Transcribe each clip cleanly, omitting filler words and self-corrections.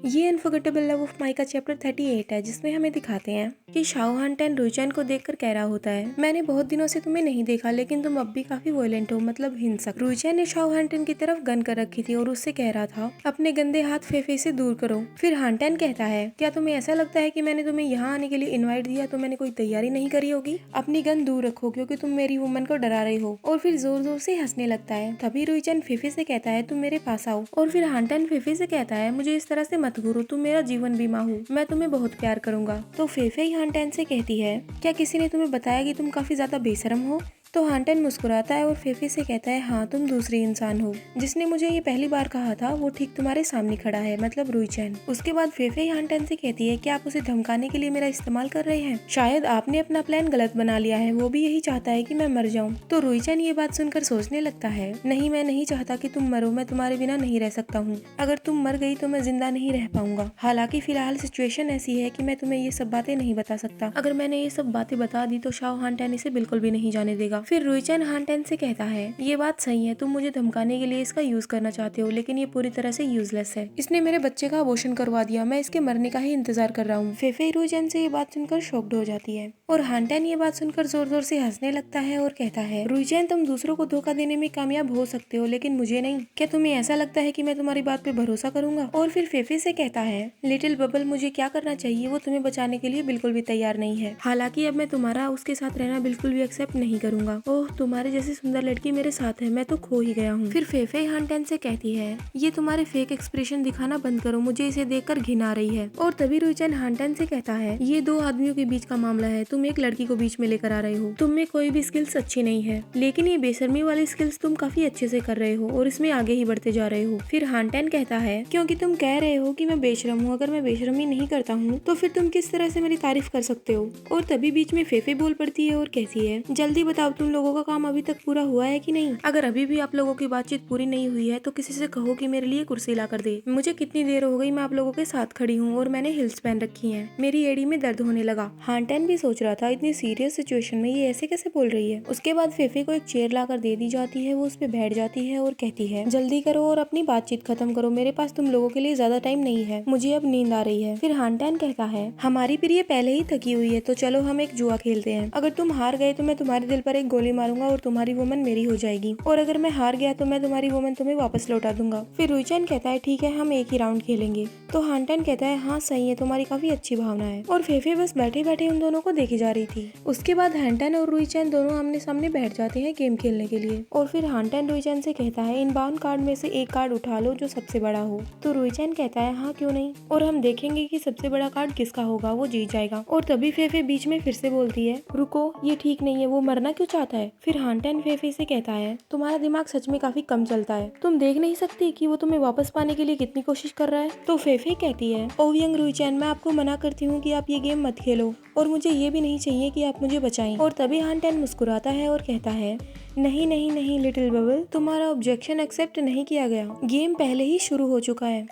ये unforgettable love of my का chapter 38 है, जिसमें हमें दिखाते हैं कि शाओ हानटेन रुईचैन को देखकर कह रहा होता है, मैंने बहुत दिनों से तुम्हें नहीं देखा, लेकिन तुम अब भी काफी वॉयलेंट हो, मतलब हिंसक। रुईचैन ने शाओ हानटेन की तरफ गन कर रखी थी और उससे कह रहा था, अपने गंदे हाथ फेफे से दूर करो। फिर हानटेन कहता है, क्या तुम्हें ऐसा लगता है कि मैंने तुम्हें यहाँ आने के लिए इन्वाइट दिया तो मैंने कोई तैयारी नहीं करी होगी? अपनी गन दूर रखो, क्योंकि तुम मेरी वुमन को डरा रही हो। और फिर जोर जोर से हंसने लगता है। तभी रुईचैन फेफे से कहता है, तुम मेरे पास आओ। और फिर हानटेन फेफे से कहता है, मुझे इस तरह से मत घूरो, तुम मेरा जीवन बीमा हो, मैं तुम्हें बहुत प्यार करूंगा। तो फेफे ही हानटेन से कहती है, क्या किसी ने तुम्हें बताया कि तुम काफी ज्यादा बेशरम हो? तो हानटेन मुस्कुराता है और फेफे से कहता है, हाँ तुम दूसरी इंसान हो। जिसने मुझे ये पहली बार कहा था वो ठीक तुम्हारे सामने खड़ा है, मतलब रुईचैन। उसके बाद फेफे हानटेन से कहती है, क्या आप उसे धमकाने के लिए मेरा इस्तेमाल कर रहे हैं? शायद आपने अपना प्लान गलत बना लिया है, वो भी यही चाहता है कि मैं मर जाऊं। तो रुईचैन ये बात सुनकर सोचने लगता है, नहीं मैं नहीं चाहता कि तुम मरो, मैं तुम्हारे बिना नहीं रह सकता हूँ। अगर तुम मर गई तो मैं जिंदा नहीं रह पाऊंगा। हालांकि फिलहाल सिचुएशन ऐसी है कि मैं तुम्हें ये सब बातें नहीं बता सकता। अगर मैंने ये सब बातें बता दी तो शाओ हानटेन इसे बिल्कुल भी नहीं जाने देगा। फिर रुईचैन हानटेन से कहता है, ये बात सही है, तुम मुझे धमकाने के लिए इसका यूज करना चाहते हो, लेकिन ये पूरी तरह से यूजलेस है। इसने मेरे बच्चे का अबॉर्शन करवा दिया, मैं इसके मरने का ही इंतजार कर रहा हूँ। फेफे रुईचैन से ये बात सुनकर शॉक्ड हो जाती है और हानटेन ये बात सुनकर जोर जोर से हंसने लगता है और कहता है, रुईचैन तुम दूसरों को धोखा देने में कामयाब हो सकते हो, लेकिन मुझे नहीं। क्या तुम्हें ऐसा लगता है कि मैं तुम्हारी बात पे भरोसा करूंगा? और फिर फेफे से कहता है, लिटिल बबल मुझे क्या करना चाहिए वो तुम्हें बचाने के लिए बिल्कुल भी तैयार नहीं है। हालांकि अब मैं तुम्हारा उसके साथ रहना बिल्कुल भी एक्सेप्ट नहीं करूंगा। ओह तुम्हारे जैसी सुंदर लड़की मेरे साथ है, मैं तो खो ही गया हूँ। फिर फेफे हानटेन से कहती है, ये तुम्हारे फेक एक्सप्रेशन दिखाना बंद करो, मुझे इसे देखकर घिन आ रही है। और तभी रुईचैन हानटेन से कहता है, ये दो आदमियों के बीच का मामला है, तुम एक लड़की को बीच में लेकर आ रहे हो। तुम में कोई भी स्किल्स अच्छी नहीं है, लेकिन ये बेशर्मी वाली स्किल्स तुम काफी अच्छे से कर रहे हो और इसमें आगे ही बढ़ते जा रहे हो। फिर हानटेन कहता है, क्योंकि तुम कह रहे हो कि मैं बेशरम हूँ, अगर मैं बेशरमी नहीं करता हूँ तो फिर तुम किस तरह से मेरी तारीफ कर सकते हो? और तभी बीच में फेफे बोल पड़ती है और कहती है, जल्दी बताओ तुम लोगों का काम अभी तक पूरा हुआ है कि नहीं? अगर अभी भी आप लोगों की बातचीत पूरी नहीं हुई है तो किसी से कहो कि मेरे लिए कुर्सी ला कर दे। मुझे कितनी देर हो गई मैं आप लोगों के साथ खड़ी हूँ और मैंने हिल्स पहन रखी हैं, मेरी एड़ी में दर्द होने लगा। हानटेन भी सोच रहा था, इतनी सीरियस सिचुएशन में ये ऐसे कैसे बोल रही है। उसके बाद फेफे को एक चेयर लाकर दे दी जाती है, वो उस पे बैठ जाती है और कहती है, जल्दी करो और अपनी बातचीत खत्म करो, मेरे पास तुम लोगों के लिए ज्यादा टाइम नहीं है, मुझे अब नींद आ रही है। फिर हानटेन कहता है, हमारी प्रिय पहले ही थकी हुई है, तो चलो हम एक जुआ खेलते हैं। अगर तुम हार गए तो मैं तुम्हारे दिल पर एक गोली मारूंगा और तुम्हारी वुमन मेरी हो जाएगी, और अगर मैं हार गया तो मैं तुम्हारी वुमन तुम्हें वापस लौटा दूंगा। फिर रुईचैन कहता है, ठीक है हम एक ही राउंड खेलेंगे। तो हानटेन कहता है, हाँ सही है, तुम्हारी काफी अच्छी भावना है। और फेफे बस बैठे बैठे उन दोनों को देखी जा रही थी। उसके बाद हानटेन और रुईचैन दोनों आमने सामने बैठ जाते हैं गेम खेलने के लिए। और फिर हानटेन रुईचैन से कहता है, इन बाउंड कार्ड में से एक कार्ड उठा लो जो सबसे बड़ा हो। तो रुईचैन कहता है, हाँ क्यों नहीं, और हम देखेंगे कि सबसे बड़ा कार्ड किसका होगा, वो जीत जाएगा। और तभी फेफे बीच में फिर से बोलती है, रुको ये ठीक नहीं है, वो मरना क्यों चाहता है? फिर हानटेन फेफे से कहता है, तुम्हारा दिमाग सच में काफी कम चलता है, तुम देख नहीं सकती कि वो तुम्हें वापस पाने के लिए कितनी कोशिश कर रहा है? तो फेफे कहती है, ओ यंग रुईचैन मैं आपको मना करती हूँ कि आप ये गेम मत खेलो, और मुझे ये भी नहीं चाहिए कि आप मुझे बचाएं। और तभी हानटेन मुस्कुराता है और कहता है, नहीं नहीं नहीं लिटिल बबल, तुम्हारा ऑब्जेक्शन एक्सेप्ट नहीं किया गया, गेम पहले ही शुरू हो चुका है।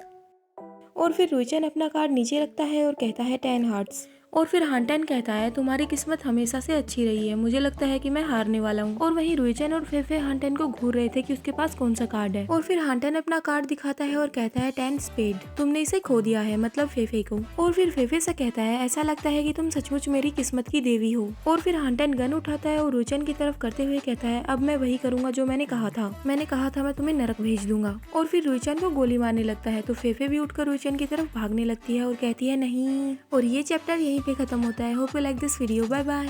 और फिर रुईचैन अपना कार्ड नीचे रखता है और कहता है 10 हार्ट्स। और फिर हानटेन कहता है, तुम्हारी किस्मत हमेशा से अच्छी रही है, मुझे लगता है कि मैं हारने वाला हूँ। और वहीं रुईचैन और फेफे हानटेन को घूर रहे थे कि उसके पास कौन सा कार्ड है। और फिर हानटेन अपना कार्ड दिखाता है और कहता है 10 स्पेड, तुमने इसे खो दिया है, मतलब फेफे को। और फिर फेफे से कहता है, ऐसा लगता है कि तुम सचमुच मेरी किस्मत की देवी हो। और फिर हानटेन गन उठाता है और रुईचैन की तरफ करते हुए कहता है, अब मैं वही करूंगा जो मैंने कहा था मैं तुम्हें नरक भेज दूंगा। और फिर रुईचैन को गोली मारने लगता है। तो फेफे भी उठकर रुईचैन की तरफ भागने लगती है और कहती है नहीं। और ये चैप्टर यहीं पे खत्म होता है। Hope you like this video, bye bye.